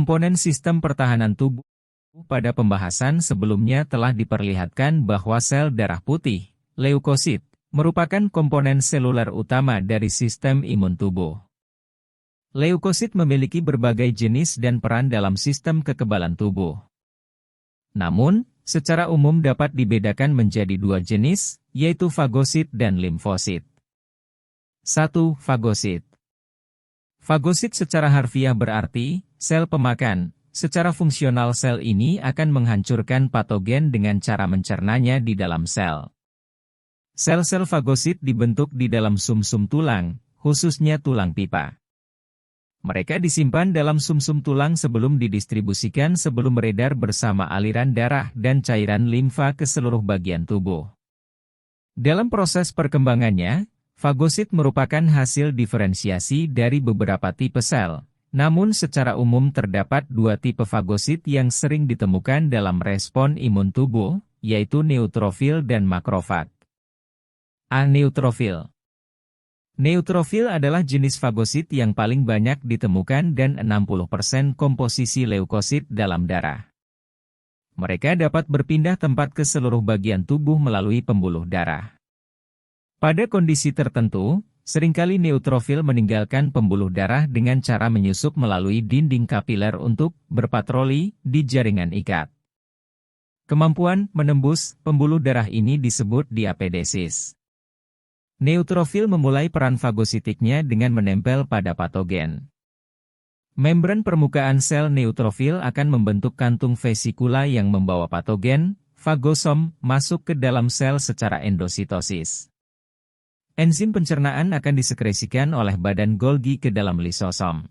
Komponen sistem pertahanan tubuh. Pada pembahasan sebelumnya telah diperlihatkan bahwa sel darah putih, leukosit, merupakan komponen seluler utama dari sistem imun tubuh. Leukosit memiliki berbagai jenis dan peran dalam sistem kekebalan tubuh. Namun, secara umum dapat dibedakan menjadi dua jenis, yaitu fagosit dan limfosit. 1. Fagosit. Fagosit secara harfiah berarti sel pemakan. Secara fungsional sel ini akan menghancurkan patogen dengan cara mencernanya di dalam sel. Sel-sel fagosit dibentuk di dalam sumsum tulang, khususnya tulang pipa. Mereka disimpan dalam sumsum tulang sebelum didistribusikan sebelum beredar bersama aliran darah dan cairan limfa ke seluruh bagian tubuh. Dalam proses perkembangannya, fagosit merupakan hasil diferensiasi dari beberapa tipe sel. Namun secara umum terdapat dua tipe fagosit yang sering ditemukan dalam respon imun tubuh, yaitu neutrofil dan makrofag. A. Neutrofil. Neutrofil adalah jenis fagosit yang paling banyak ditemukan dan 60% komposisi leukosit dalam darah. Mereka dapat berpindah tempat ke seluruh bagian tubuh melalui pembuluh darah. Pada kondisi tertentu, seringkali neutrofil meninggalkan pembuluh darah dengan cara menyusup melalui dinding kapiler untuk berpatroli di jaringan ikat. Kemampuan menembus pembuluh darah ini disebut diapedesis. Neutrofil memulai peran fagositiknya dengan menempel pada patogen. Membran permukaan sel neutrofil akan membentuk kantung vesikula yang membawa patogen, fagosom, masuk ke dalam sel secara endositosis. Enzim pencernaan akan disekresikan oleh badan Golgi ke dalam lisosom.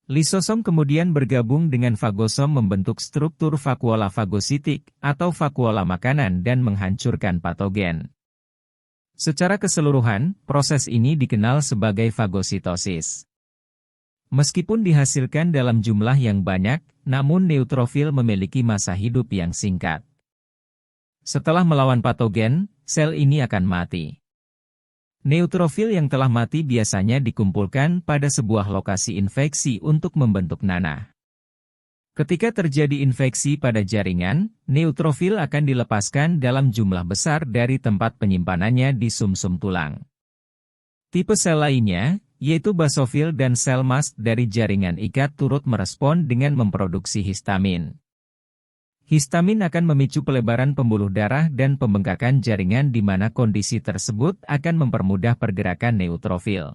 Lisosom kemudian bergabung dengan fagosom membentuk struktur vakuola fagositik atau vakuola makanan dan menghancurkan patogen. Secara keseluruhan, proses ini dikenal sebagai fagositosis. Meskipun dihasilkan dalam jumlah yang banyak, namun neutrofil memiliki masa hidup yang singkat. Setelah melawan patogen, sel ini akan mati. Neutrofil yang telah mati biasanya dikumpulkan pada sebuah lokasi infeksi untuk membentuk nanah. Ketika terjadi infeksi pada jaringan, neutrofil akan dilepaskan dalam jumlah besar dari tempat penyimpanannya di sumsum tulang. Tipe sel lainnya, yaitu basofil dan sel mast dari jaringan ikat turut merespon dengan memproduksi histamin. Histamin akan memicu pelebaran pembuluh darah dan pembengkakan jaringan di mana kondisi tersebut akan mempermudah pergerakan neutrofil.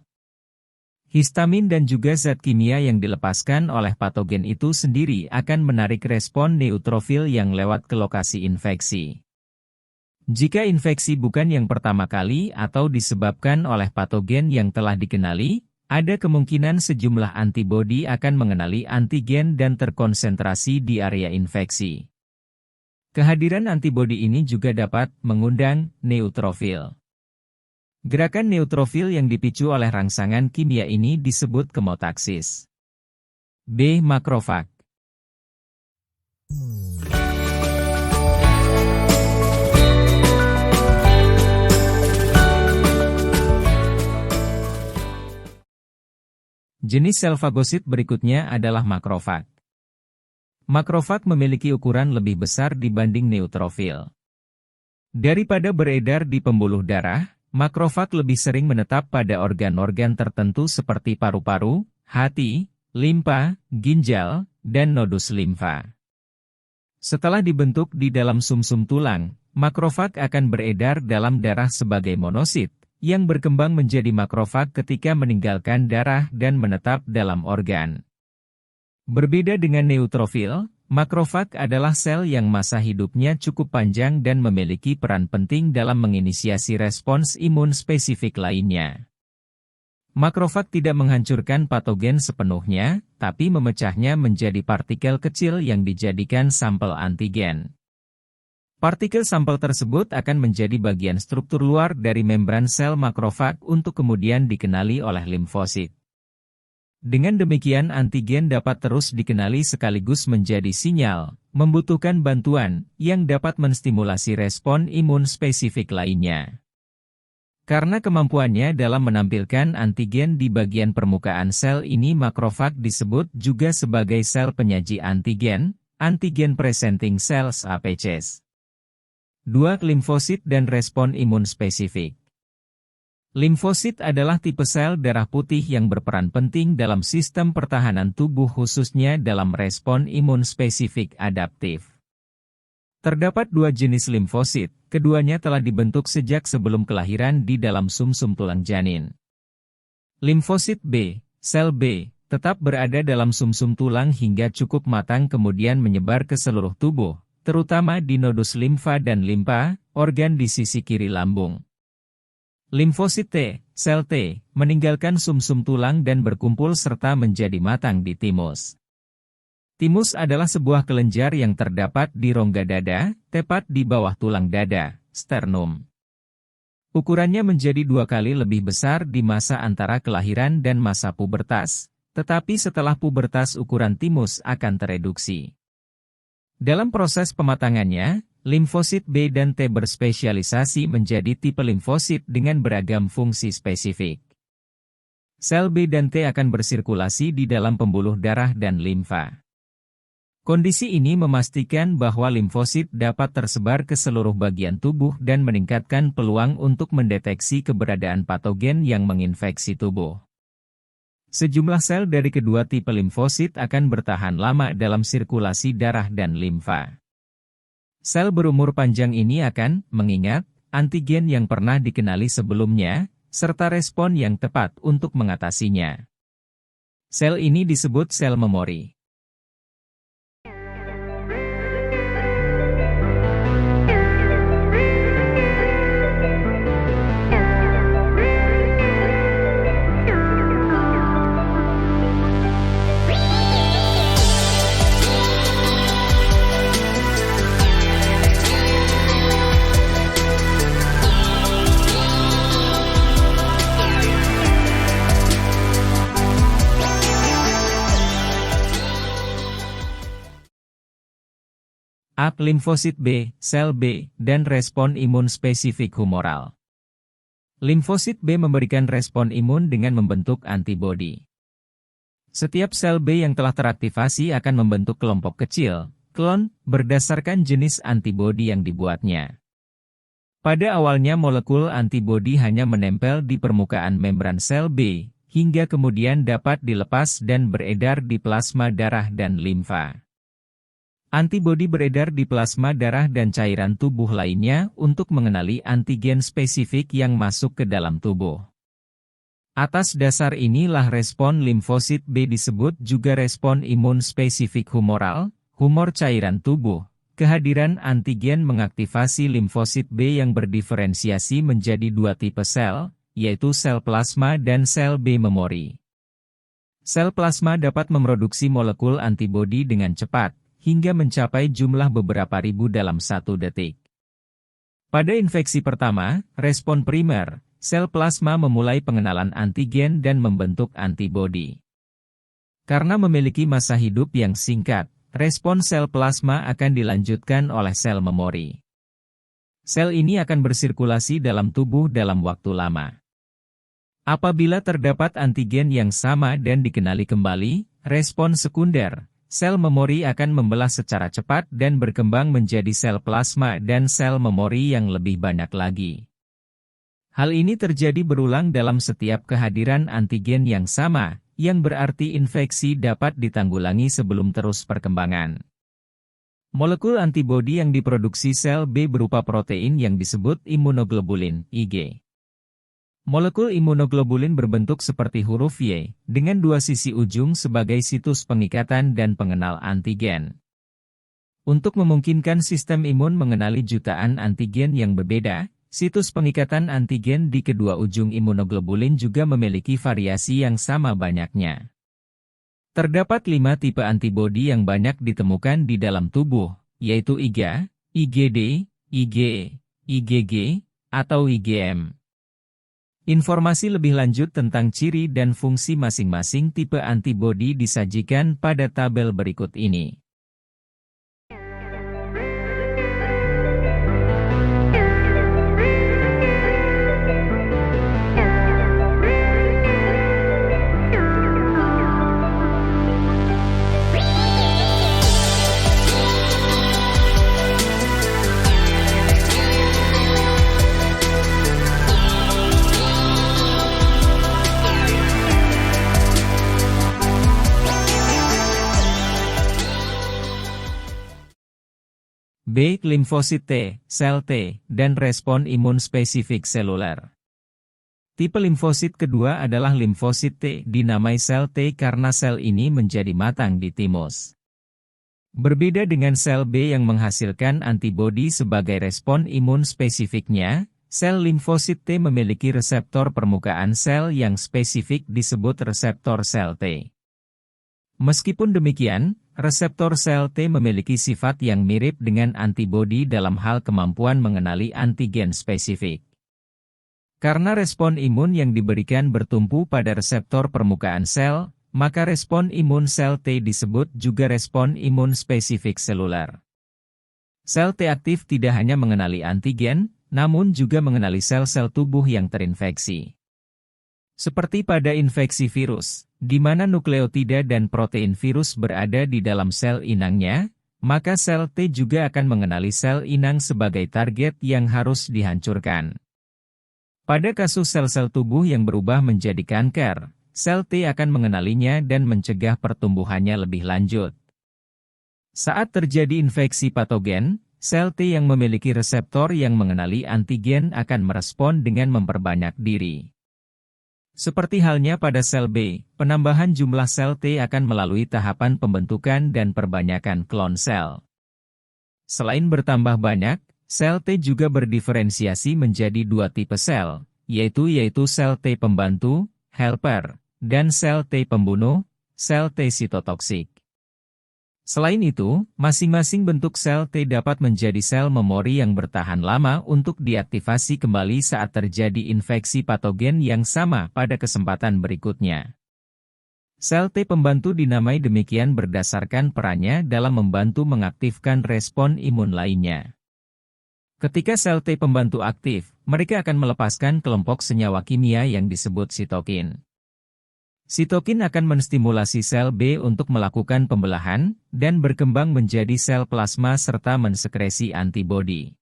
Histamin dan juga zat kimia yang dilepaskan oleh patogen itu sendiri akan menarik respon neutrofil yang lewat ke lokasi infeksi. Jika infeksi bukan yang pertama kali atau disebabkan oleh patogen yang telah dikenali, ada kemungkinan sejumlah antibodi akan mengenali antigen dan terkonsentrasi di area infeksi. Kehadiran antibodi ini juga dapat mengundang neutrofil. Gerakan neutrofil yang dipicu oleh rangsangan kimia ini disebut kemotaksis. B. Makrofag. Jenis sel fagosit berikutnya adalah makrofag. Makrofag memiliki ukuran lebih besar dibanding neutrofil. Daripada beredar di pembuluh darah, makrofag lebih sering menetap pada organ-organ tertentu seperti paru-paru, hati, limpa, ginjal, dan nodus limfa. Setelah dibentuk di dalam sumsum tulang, makrofag akan beredar dalam darah sebagai monosit, yang berkembang menjadi makrofag ketika meninggalkan darah dan menetap dalam organ. Berbeda dengan neutrofil, makrofag adalah sel yang masa hidupnya cukup panjang dan memiliki peran penting dalam menginisiasi respons imun spesifik lainnya. Makrofag tidak menghancurkan patogen sepenuhnya, tapi memecahnya menjadi partikel kecil yang dijadikan sampel antigen. Partikel sampel tersebut akan menjadi bagian struktur luar dari membran sel makrofag untuk kemudian dikenali oleh limfosit. Dengan demikian antigen dapat terus dikenali sekaligus menjadi sinyal, membutuhkan bantuan, yang dapat menstimulasi respon imun spesifik lainnya. Karena kemampuannya dalam menampilkan antigen di bagian permukaan sel ini, makrofag disebut juga sebagai sel penyaji antigen, antigen presenting cells APCs. 2. Limfosit dan respon imun spesifik. Limfosit adalah tipe sel darah putih yang berperan penting dalam sistem pertahanan tubuh, khususnya dalam respon imun spesifik adaptif. Terdapat dua jenis limfosit, keduanya telah dibentuk sejak sebelum kelahiran di dalam sumsum tulang janin. Limfosit B, sel B, tetap berada dalam sumsum tulang hingga cukup matang kemudian menyebar ke seluruh tubuh, terutama di nodus limfa dan limpa, organ di sisi kiri lambung. Limfosit T, sel T, meninggalkan sumsum tulang dan berkumpul serta menjadi matang di timus. Timus adalah sebuah kelenjar yang terdapat di rongga dada, tepat di bawah tulang dada, sternum. Ukurannya menjadi 2 kali lebih besar di masa antara kelahiran dan masa pubertas, tetapi setelah pubertas ukuran timus akan tereduksi. Dalam proses pematangannya, limfosit B dan T berspesialisasi menjadi tipe limfosit dengan beragam fungsi spesifik. Sel B dan T akan bersirkulasi di dalam pembuluh darah dan limfa. Kondisi ini memastikan bahwa limfosit dapat tersebar ke seluruh bagian tubuh dan meningkatkan peluang untuk mendeteksi keberadaan patogen yang menginfeksi tubuh. Sejumlah sel dari kedua tipe limfosit akan bertahan lama dalam sirkulasi darah dan limfa. Sel berumur panjang ini akan mengingat antigen yang pernah dikenali sebelumnya, serta respon yang tepat untuk mengatasinya. Sel ini disebut sel memori. A. Limfosit B, sel B, dan respon imun spesifik humoral. Limfosit B memberikan respon imun dengan membentuk antibodi. Setiap sel B yang telah teraktivasi akan membentuk kelompok kecil, klon, berdasarkan jenis antibodi yang dibuatnya. Pada awalnya molekul antibodi hanya menempel di permukaan membran sel B, hingga kemudian dapat dilepas dan beredar di plasma darah dan limfa. Antibodi beredar di plasma darah dan cairan tubuh lainnya untuk mengenali antigen spesifik yang masuk ke dalam tubuh. Atas dasar inilah respon limfosit B disebut juga respon imun spesifik humoral, humor cairan tubuh. Kehadiran antigen mengaktifasi limfosit B yang berdiferensiasi menjadi 2 tipe sel, yaitu sel plasma dan sel B memori. Sel plasma dapat memproduksi molekul antibodi dengan cepat, hingga mencapai jumlah beberapa ribu dalam 1 detik. Pada infeksi pertama, respon primer, sel plasma memulai pengenalan antigen dan membentuk antibodi. Karena memiliki masa hidup yang singkat, respon sel plasma akan dilanjutkan oleh sel memori. Sel ini akan bersirkulasi dalam tubuh dalam waktu lama. Apabila terdapat antigen yang sama dan dikenali kembali, respon sekunder, sel memori akan membelah secara cepat dan berkembang menjadi sel plasma dan sel memori yang lebih banyak lagi. Hal ini terjadi berulang dalam setiap kehadiran antigen yang sama, yang berarti infeksi dapat ditanggulangi sebelum terus perkembangan. Molekul antibodi yang diproduksi sel B berupa protein yang disebut imunoglobulin, Ig. Molekul imunoglobulin berbentuk seperti huruf Y, dengan 2 sisi ujung sebagai situs pengikatan dan pengenal antigen. Untuk memungkinkan sistem imun mengenali jutaan antigen yang berbeda, situs pengikatan antigen di kedua ujung imunoglobulin juga memiliki variasi yang sama banyaknya. Terdapat 5 tipe antibodi yang banyak ditemukan di dalam tubuh, yaitu IgA, IgD, IgE, IgG, atau IgM. Informasi lebih lanjut tentang ciri dan fungsi masing-masing tipe antibodi disajikan pada tabel berikut ini. B. Limfosit T, sel T, dan respon imun spesifik seluler. Tipe limfosit kedua adalah limfosit T, dinamai sel T karena sel ini menjadi matang di timus. Berbeda dengan sel B yang menghasilkan antibodi sebagai respon imun spesifiknya, sel limfosit T memiliki reseptor permukaan sel yang spesifik disebut reseptor sel T. Meskipun demikian, reseptor sel T memiliki sifat yang mirip dengan antibodi dalam hal kemampuan mengenali antigen spesifik. Karena respon imun yang diberikan bertumpu pada reseptor permukaan sel, maka respon imun sel T disebut juga respon imun spesifik seluler. Sel T aktif tidak hanya mengenali antigen, namun juga mengenali sel-sel tubuh yang terinfeksi. Seperti pada infeksi virus, di mana nukleotida dan protein virus berada di dalam sel inangnya, maka sel T juga akan mengenali sel inang sebagai target yang harus dihancurkan. Pada kasus sel-sel tubuh yang berubah menjadi kanker, sel T akan mengenalinya dan mencegah pertumbuhannya lebih lanjut. Saat terjadi infeksi patogen, sel T yang memiliki reseptor yang mengenali antigen akan merespon dengan memperbanyak diri. Seperti halnya pada sel B, penambahan jumlah sel T akan melalui tahapan pembentukan dan perbanyakan klon sel. Selain bertambah banyak, sel T juga berdiferensiasi menjadi dua tipe sel, yaitu sel T pembantu, helper, dan sel T pembunuh, sel T sitotoksik. Selain itu, masing-masing bentuk sel T dapat menjadi sel memori yang bertahan lama untuk diaktifasi kembali saat terjadi infeksi patogen yang sama pada kesempatan berikutnya. Sel T pembantu dinamai demikian berdasarkan perannya dalam membantu mengaktifkan respon imun lainnya. Ketika sel T pembantu aktif, mereka akan melepaskan kelompok senyawa kimia yang disebut sitokin. Sitokin akan menstimulasi sel B untuk melakukan pembelahan, dan berkembang menjadi sel plasma serta mensekresi antibodi.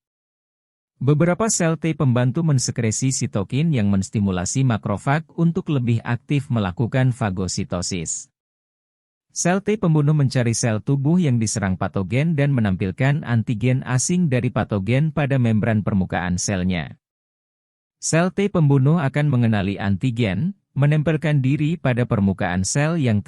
Beberapa sel T pembantu mensekresi sitokin yang menstimulasi makrofag untuk lebih aktif melakukan fagositosis. Sel T pembunuh mencari sel tubuh yang diserang patogen dan menampilkan antigen asing dari patogen pada membran permukaan selnya. Sel T pembunuh akan mengenali antigen, menempelkan diri pada permukaan sel yang